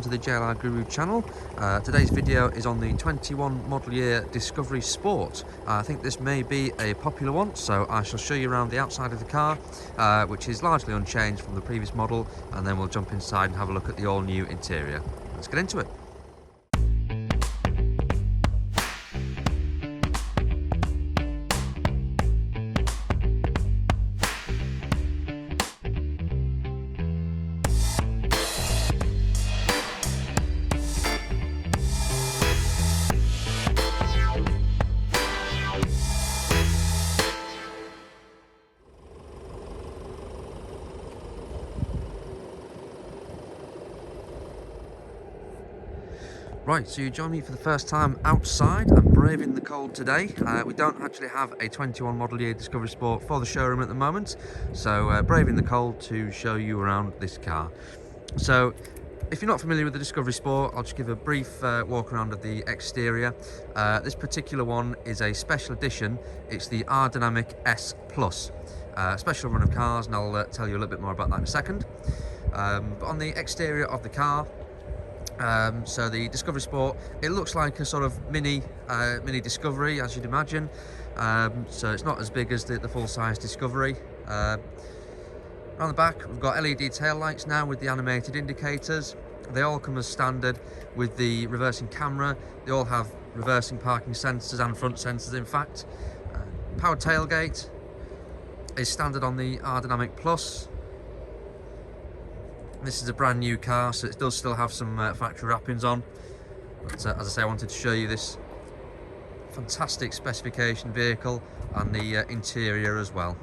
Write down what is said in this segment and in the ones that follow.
to the JLR Guru channel. Today's video is on the 21 model year Discovery Sport. I think this may be a popular one, so I shall show you around the outside of the car, which is largely unchanged from the previous model, and then we'll jump inside and have a look at the all-new interior. Let's get into it. Right, so you join me for the first time outside. I'm braving the cold today. We don't actually have a 21 model year Discovery Sport for the showroom at the moment, so braving the cold to show you around this car. So if you're not familiar with the Discovery Sport, I'll just give a brief walk around of the exterior. This particular one is a special edition. It's the R-Dynamic S Plus, special run of cars, and I'll tell you a little bit more about that in a second. But on the exterior of the car, so the Discovery Sport, it looks like a sort of mini Discovery, as you'd imagine. So it's not as big as the full-size Discovery. On the back, we've got LED tail lights now with the animated indicators. They all come as standard with the reversing camera. They all have reversing parking sensors and front sensors, in fact. Powered tailgate is standard on the R-Dynamic Plus. This is a brand new car, so it does still have some factory wrappings on. But as I say, I wanted to show you this fantastic specification vehicle and the interior as well.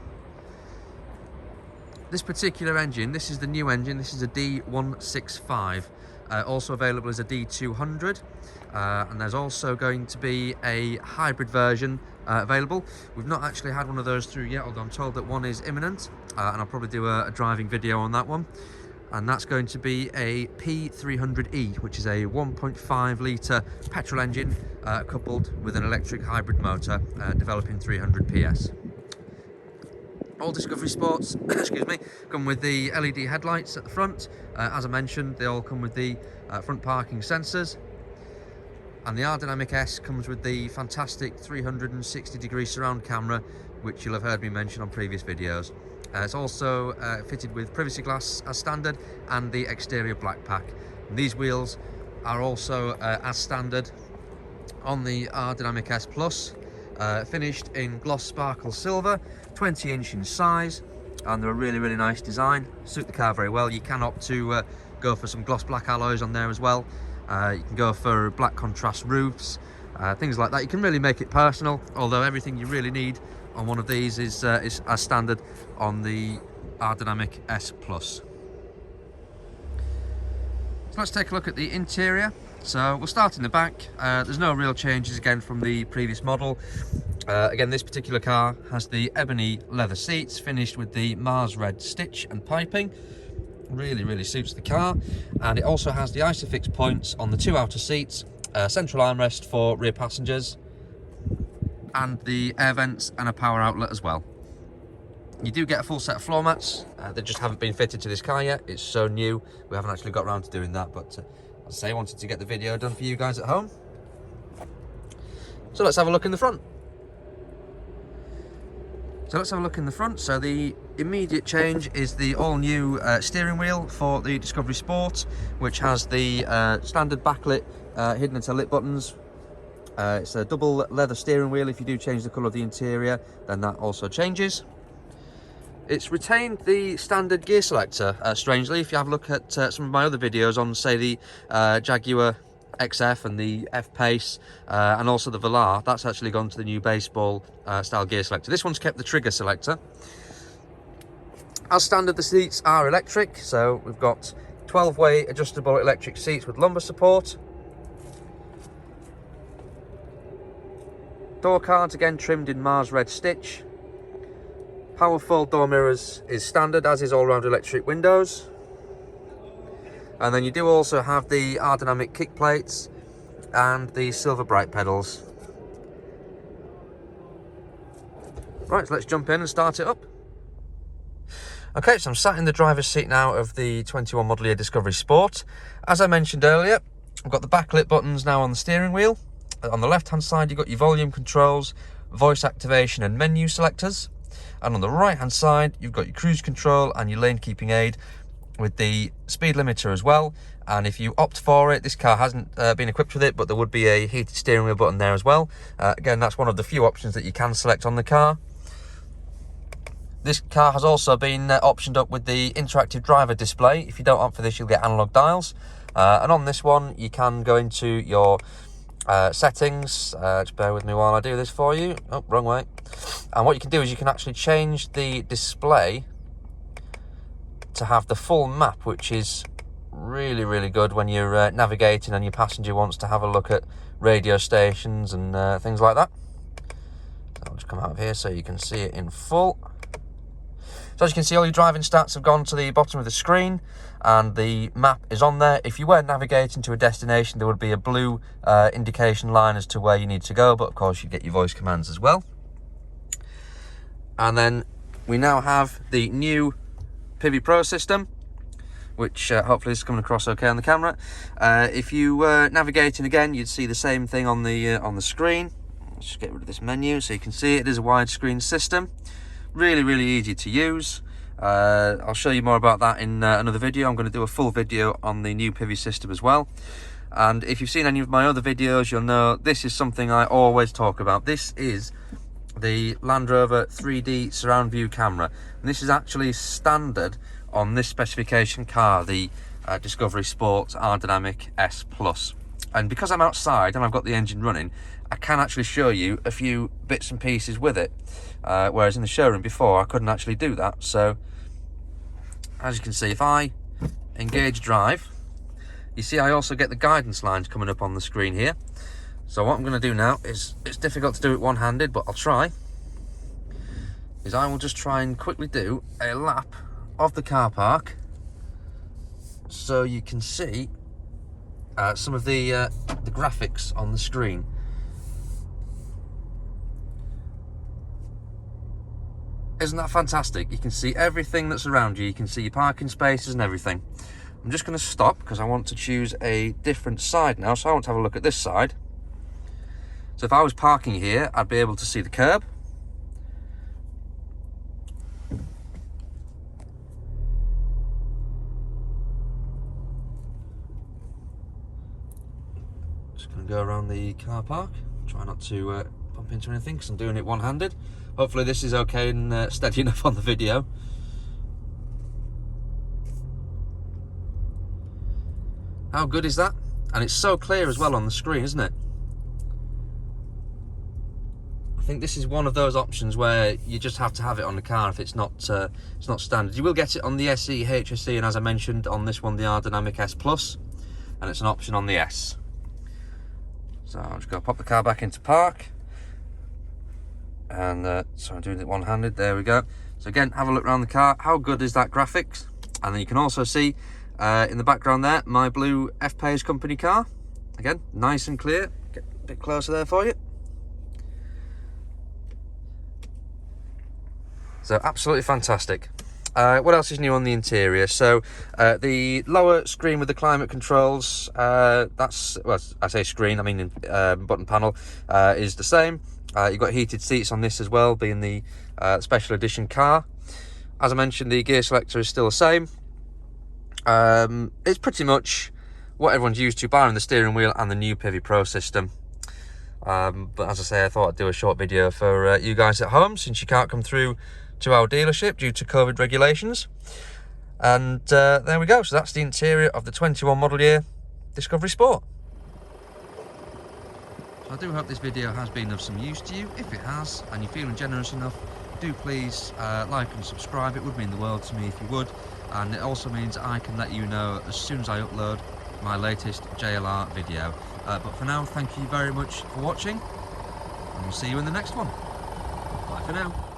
This particular engine, this is the new engine. This is a D165, also available as a D200, and there's also going to be a hybrid version available. We've not actually had one of those through yet, although I'm told that one is imminent, and I'll probably do a driving video on that one. And that's going to be a P300E, which is a 1.5 litre petrol engine coupled with an electric hybrid motor developing 300 PS. All Discovery Sports excuse me, come with the LED headlights at the front. As I mentioned, they all come with the front parking sensors. And the R-Dynamic S comes with the fantastic 360-degree surround camera, which you'll have heard me mention on previous videos. It's also fitted with privacy glass as standard and the exterior black pack. And these wheels are also as standard on the R-Dynamic S Plus, finished in gloss sparkle silver, 20-inch in size, and they're a really nice design. Suit the car very well. You can opt to go for some gloss black alloys on there as well. You can go for black contrast roofs, things like that. You can really make it personal, although everything you really need on one of these is as standard on the R-Dynamic S Plus. So let's take a look at the interior. So we'll start in the back. There's no real changes again from the previous model. Again, this particular car has the ebony leather seats finished with the Mars red stitch and piping. Really suits the car, and it also has the Isofix points on the two outer seats, central armrest for rear passengers, and the air vents and a power outlet as well. You do get a full set of floor mats. They just haven't been fitted to this car yet. It's so new, we haven't actually got around to doing that, but as I say, I wanted to get the video done for you guys at home. So let's have a look in the front. So the immediate change is the all-new steering wheel for the Discovery Sport, which has the standard backlit hidden and lit buttons. It's a double leather steering wheel. If you do change the colour of the interior, then that also changes. It's retained the standard gear selector, strangely. If you have a look at some of my other videos on, say, the Jaguar XF and the F-Pace, and also the Velar, that's actually gone to the new baseball style gear selector. This one's kept the trigger selector. As standard, the seats are electric, so we've got 12-way adjustable electric seats with lumbar support. Door cards again trimmed in Mars red stitch. Powerful door mirrors is standard, as is all-round electric windows. And then you do also have the R-Dynamic kick plates and the silver bright pedals. Right, so let's jump in and start it up. Okay, so I'm sat in the driver's seat now of the 21 model year Discovery Sport. As I mentioned earlier, I've got the backlit buttons now on the steering wheel. On the left-hand side, you've got your volume controls, voice activation and menu selectors. And on the right-hand side, you've got your cruise control and your lane keeping aid with the speed limiter as well. And if you opt for it, this car hasn't been equipped with it, but there would be a heated steering wheel button there as well. Again, that's one of the few options that you can select on the car. This car has also been optioned up with the interactive driver display. If you don't opt for this, you'll get analog dials. And on this one, you can go into your settings. Just bear with me while I do this for you. Oh, wrong way. And what you can do is you can actually change the display to have the full map, which is really, really good when you're navigating and your passenger wants to have a look at radio stations and things like that. So I'll just come out of here so you can see it in full. So as you can see, all your driving stats have gone to the bottom of the screen and the map is on there. If you were navigating to a destination, there would be a blue indication line as to where you need to go, but of course you get your voice commands as well. And then we now have the new Pivi Pro system, which hopefully is coming across okay on the camera. If you were navigating again, you'd see the same thing on the screen. Let's just get rid of this menu so you can see it. It is a widescreen system. Really, really easy to use. I'll show you more about that in another video. I'm going to do a full video on the new Pivi system as well. And if you've seen any of my other videos, you'll know this is something I always talk about. This is the Land Rover 3D surround view camera. And this is actually standard on this specification car, the Discovery Sport R-Dynamic S Plus. And because I'm outside and I've got the engine running, I can actually show you a few bits and pieces with it. Whereas in the showroom before, I couldn't actually do that. So, as you can see, if I engage drive, you see I also get the guidance lines coming up on the screen here. So what I'm going to do now is, it's difficult to do it one-handed, but I'll try, is I will just try and quickly do a lap of the car park so you can see some of the graphics on the screen. Isn't that fantastic? You can see everything that's around you. You can see your parking spaces and everything. I'm just going to stop because I want to choose a different side now. So I want to have a look at this side. So if I was parking here, I'd be able to see the curb. Just going to go around the car park. Try not to bump into anything because I'm doing it one-handed. Hopefully this is okay and steady enough on the video. How good is that? And it's so clear as well on the screen, isn't it? I think this is one of those options where you just have to have it on the car if it's not standard. You will get it on the SE, HSE, and as I mentioned on this one, the R-Dynamic S Plus, and it's an option on the S. So I'll just go pop the car back into park. And so I'm doing it one-handed. There we go. So again, have a look around the car. How good is that graphics? And then you can also see in the background there my blue F-Pace company car. Again, nice and clear. Get a bit closer there for you. So absolutely fantastic. What else is new on the interior? So the lower screen with the climate controls, that's, well, I say screen, I mean button panel, is the same. You've got heated seats on this as well, being the special edition car. As I mentioned, the gear selector is still the same. It's pretty much what everyone's used to, barring the steering wheel and the new Pivi Pro system. But as I say, I thought I'd do a short video for you guys at home, since you can't come through to our dealership due to COVID regulations. And there we go. So that's the interior of the 21 model year Discovery Sport. So I do hope this video has been of some use to you. If it has, and you're feeling generous enough, do please like and subscribe. It would mean the world to me if you would. And it also means I can let you know as soon as I upload my latest JLR video. But for now, thank you very much for watching, and we'll see you in the next one. Bye for now.